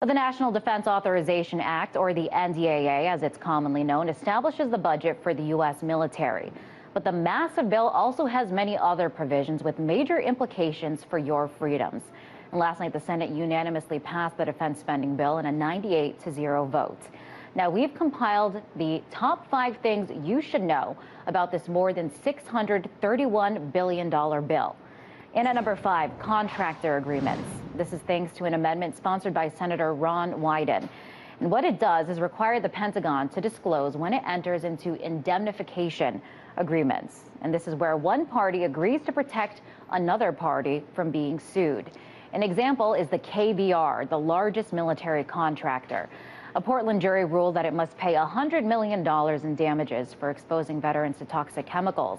The National Defense Authorization Act, or the NDAA as it's commonly known, establishes the budget for the U.S. military. But the massive bill also has many other provisions with major implications for your freedoms. And last night, the Senate unanimously passed the defense spending bill in a 98-0 vote. Now, we've compiled the top 5 things you should know about this more than $631 billion bill. And at number 5, contractor agreements. This is thanks to an amendment sponsored by Senator Ron Wyden. And what it does is require the Pentagon to disclose when it enters into indemnification agreements. And this is where one party agrees to protect another party from being sued. An example is the KBR, the largest military contractor. A Portland jury ruled that it must pay $100 million in damages for exposing veterans to toxic chemicals.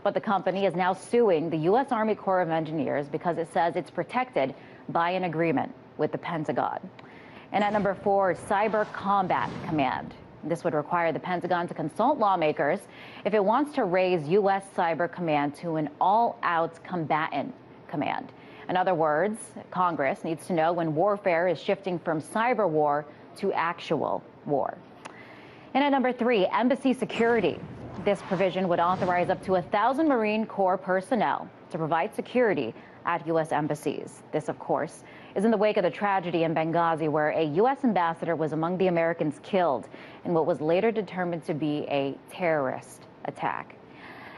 But the company is now suing the U.S. Army Corps of Engineers because it says it's protected by an agreement with the Pentagon. And at number 4, Cyber Combat Command. This would require the Pentagon to consult lawmakers if it wants to raise U.S. Cyber Command to an all-out combatant command. In other words, Congress needs to know when warfare is shifting from cyber war to actual war. And at number 3, embassy security. This provision would authorize up to 1,000 Marine Corps personnel to provide security at U.S. embassies. This, of course, is in the wake of the tragedy in Benghazi, where a U.S. ambassador was among the Americans killed in what was later determined to be a terrorist attack.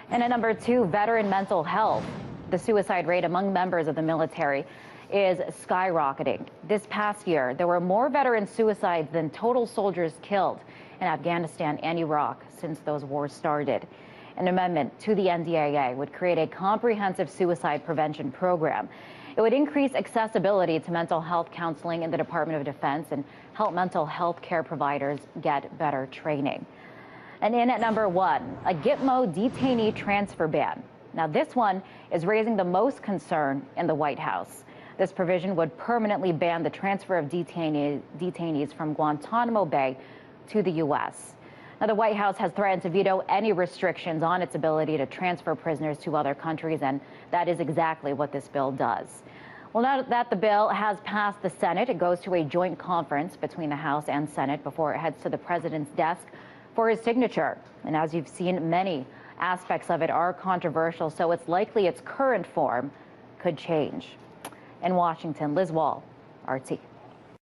And at number 2, veteran mental health. The suicide rate among members of the military is skyrocketing. This past year, there were more veteran suicides than total soldiers killed in Afghanistan and Iraq since those wars started. An amendment to the NDAA would create a comprehensive suicide prevention program. It would increase accessibility to mental health counseling in the Department of Defense and help mental health care providers get better training. And in at number 1, a Gitmo detainee transfer ban. Now, this one is raising the most concern in the White House. This provision would permanently ban the transfer of detainees from Guantanamo Bay to the U.S. Now, the White House has threatened to veto any restrictions on its ability to transfer prisoners to other countries, and that is exactly what this bill does. Well, now that the bill has passed the Senate, it goes to a joint conference between the House and Senate before it heads to the president's desk for his signature. And as you've seen, many aspects of it are controversial, so it's likely its current form could change. In Washington, Liz Wall, RT.